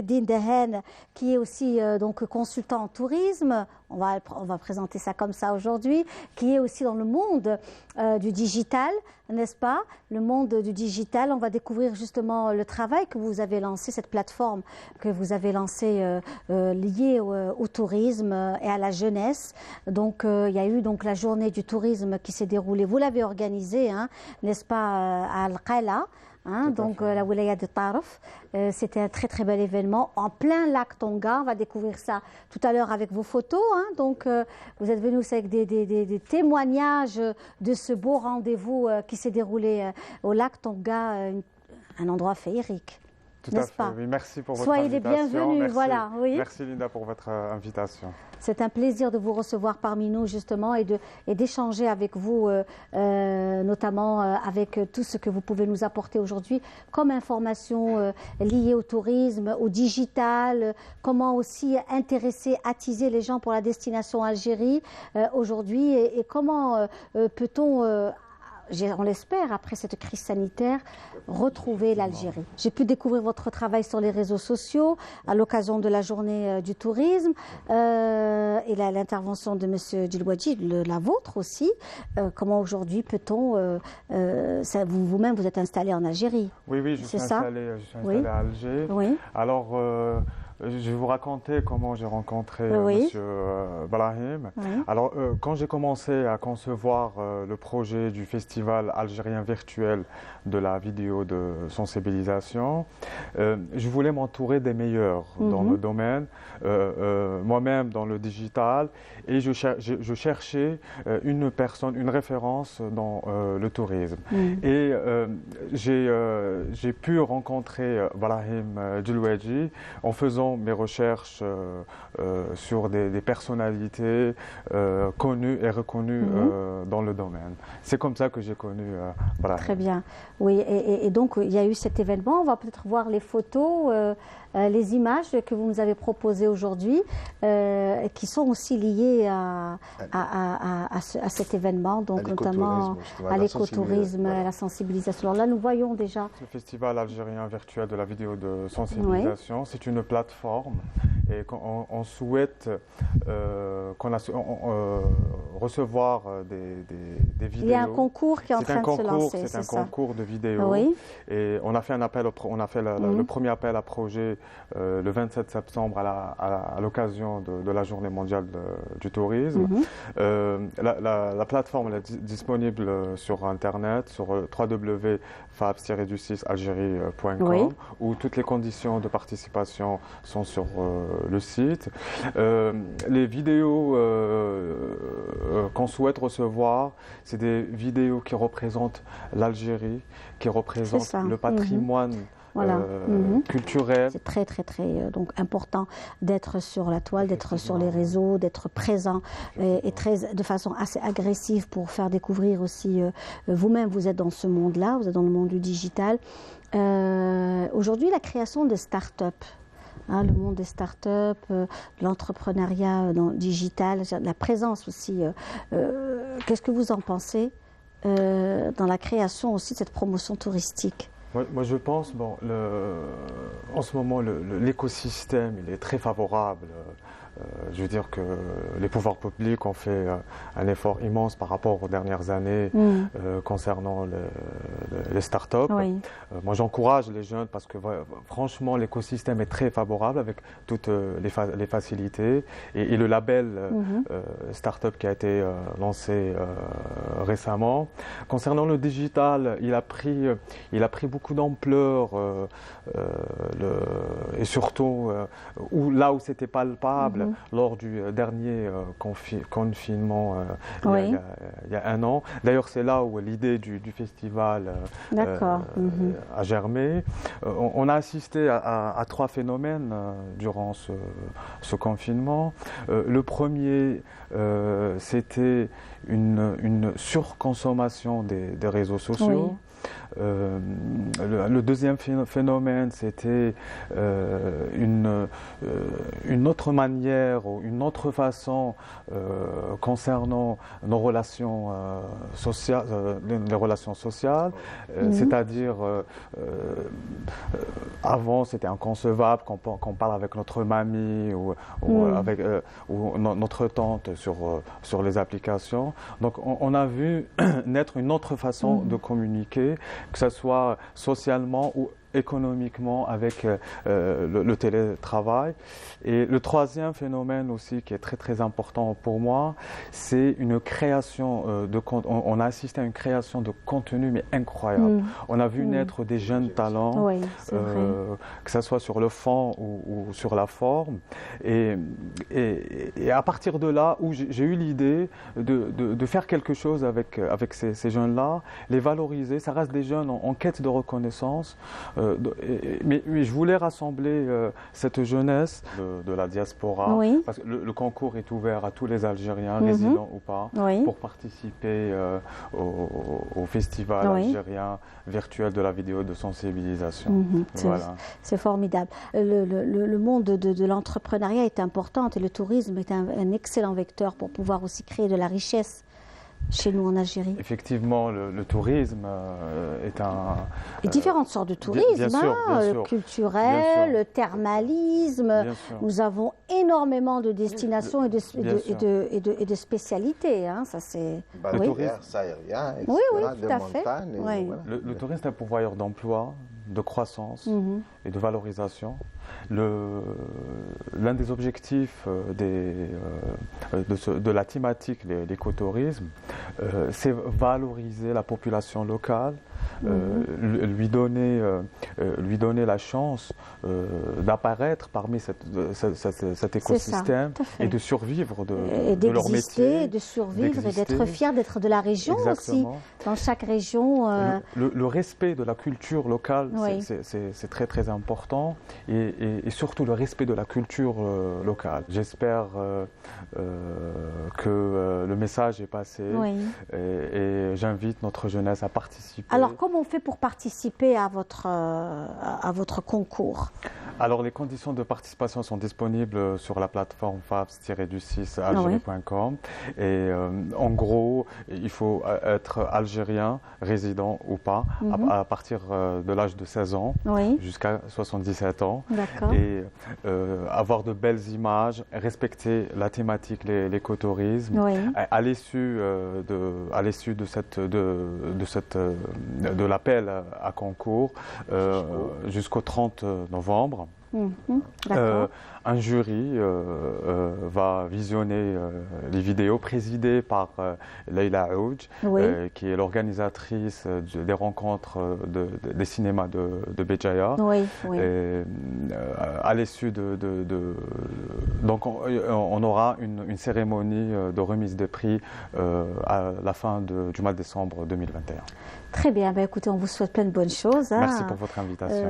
Salahuddin Dahan, qui est aussi donc consultant en tourisme. On va présenter ça comme ça aujourd'hui, qui est aussi dans le monde du digital, n'est-ce pas? Le monde du digital, on va découvrir justement le travail que vous avez lancé, cette plateforme que vous avez lancée liée au tourisme et à la jeunesse. Donc, il y a eu donc la journée du tourisme qui s'est déroulée. Vous l'avez organisée, hein, n'est-ce pas, à Al-Qala. Donc la wilaya de Tarf, c'était un très très bel événement en plein lac Tonga. On va découvrir ça tout à l'heure avec vos photos. Donc vous êtes venus avec des témoignages de ce beau rendez-vous qui s'est déroulé au lac Tonga, un endroit féerique. Tout à fait, oui. Merci pour votre Soyez invitation. les bienvenus, merci, voilà. Oui. Merci Linda pour votre invitation. C'est un plaisir de vous recevoir parmi nous justement et d'échanger avec vous, notamment avec tout ce que vous pouvez nous apporter aujourd'hui comme information liée au tourisme, au digital, comment aussi intéresser, attiser les gens pour la destination Algérie aujourd'hui et comment peut-on on l'espère, après cette crise sanitaire, retrouver l'Algérie. J'ai pu découvrir votre travail sur les réseaux sociaux à l'occasion de la journée du tourisme et l'intervention de M. Djilouadji, la vôtre aussi. Comment aujourd'hui peut-on... vous-même, vous êtes installé en Algérie. Oui, je suis installé à Alger. Oui. Alors... je vais vous raconter comment j'ai rencontré M. Brahim. Oui. Alors, quand j'ai commencé à concevoir le projet du festival algérien virtuel de la vidéo de sensibilisation, je voulais m'entourer des meilleurs dans le domaine, moi-même dans le digital, et je cherchais une personne, une référence dans le tourisme. Et j'ai pu rencontrer Brahim Djilouadji en faisant mes recherches sur des personnalités connues et reconnues dans le domaine. C'est comme ça que j'ai connu Brahim. Très bien. Oui, et donc il y a eu cet événement. On va peut-être voir les photos, les images que vous nous avez proposées aujourd'hui, qui sont aussi liées à cet événement, donc notamment à l'écotourisme, à la sensibilisation. Alors là, nous voyons déjà... Le Festival algérien virtuel de la vidéo de sensibilisation, c'est une plateforme et on souhaite recevoir des vidéos. Il y a un concours qui est en train de se lancer. C'est un concours de vidéos. Oui. Et on a fait un appel, le premier appel à projet le 27 septembre à l'occasion de la Journée mondiale du tourisme. La plateforme est disponible sur Internet, sur www.fab-du6algérie.com, où toutes les conditions de participation sont sur le site. Les vidéos qu'on souhaite recevoir, c'est des vidéos qui représentent l'Algérie, qui représentent le patrimoine culturel. C'est très donc important d'être sur la toile, d'être sur les réseaux, d'être présent et de façon assez agressive pour faire découvrir aussi vous-même. Vous êtes dans ce monde-là, vous êtes dans le monde du digital. Aujourd'hui, la création de start-up. Le monde des start-up, l'entrepreneuriat digital, la présence aussi. Qu'est-ce que vous en pensez dans la création aussi de cette promotion touristique? Moi, je pense, en ce moment, l'écosystème il est très favorable. Je veux dire que les pouvoirs publics ont fait un effort immense par rapport aux dernières années concernant les start-up. Oui. Moi, j'encourage les jeunes parce que franchement, l'écosystème est très favorable avec toutes les facilités. Et le label start-up qui a été lancé récemment. Concernant le digital, il a pris beaucoup d'ampleur et surtout là où c'était palpable. Lors du dernier confinement il y a un an. D'ailleurs, c'est là où l'idée du festival a germé. On a assisté à trois phénomènes durant ce confinement. Le premier, c'était une surconsommation des réseaux sociaux. Le deuxième phénomène, c'était une autre manière ou une autre façon concernant nos relations sociales, les relations sociales, c'est-à-dire avant c'était inconcevable qu'on parle avec notre mamie ou avec ou notre tante sur les applications. Donc on a vu naître une autre façon de communiquer, que ce soit socialement ou économiquement avec le télétravail. Et le troisième phénomène aussi qui est très très important pour moi, c'est une création on a assisté à une création de contenu mais incroyable. On a vu naître des jeunes talents, que ce soit sur le fond ou sur la forme. Et à partir de là où j'ai eu l'idée de faire quelque chose avec ces jeunes-là, les valoriser. Ça reste des jeunes en quête de reconnaissance. Mais je voulais rassembler cette jeunesse de la diaspora, parce que le concours est ouvert à tous les Algériens, résidents ou pas, pour participer au festival algérien virtuel de la vidéo de sensibilisation. Voilà. C'est formidable. Le monde de l'entrepreneuriat est important et le tourisme est un excellent vecteur pour pouvoir aussi créer de la richesse chez nous en Algérie. Effectivement, le tourisme est un... Et différentes sortes de tourisme, bien sûr, le culturel, le thermalisme. Nous avons énormément de destinations et de spécialités. Hein. Ça, c'est... Le tourisme aérien, etc., tout à fait. Voilà. Le tourisme est un pourvoyeur d'emploi, de croissance et de valorisation. L'un des objectifs de la thématique, l'écotourisme, c'est valoriser la population locale, lui donner la chance d'apparaître parmi cet écosystème et de survivre de leur métier. De survivre et d'être fier d'être de la région aussi. Dans chaque région. Le respect de la culture locale, c'est très très important. Et surtout le respect de la culture locale. J'espère que le message est passé et j'invite notre jeunesse à participer. Alors, comment on fait pour participer à votre concours? Alors, les conditions de participation sont disponibles sur la plateforme fabs-du6algérie.com. Et en gros, il faut être algérien, résident ou pas, à partir de l'âge de 16 ans jusqu'à 77 ans. Et avoir de belles images, respecter la thématique, l'écotourisme. À l'issue de l'appel à concours jusqu'au 30 novembre. Un jury va visionner les vidéos présidées par Leïla Aouj, qui est l'organisatrice des rencontres des cinémas de Béjaïa. À l'issue donc on aura une cérémonie de remise des prix à la fin du mois de décembre 2021. Très bien, écoutez, on vous souhaite plein de bonnes choses. Merci pour votre invitation.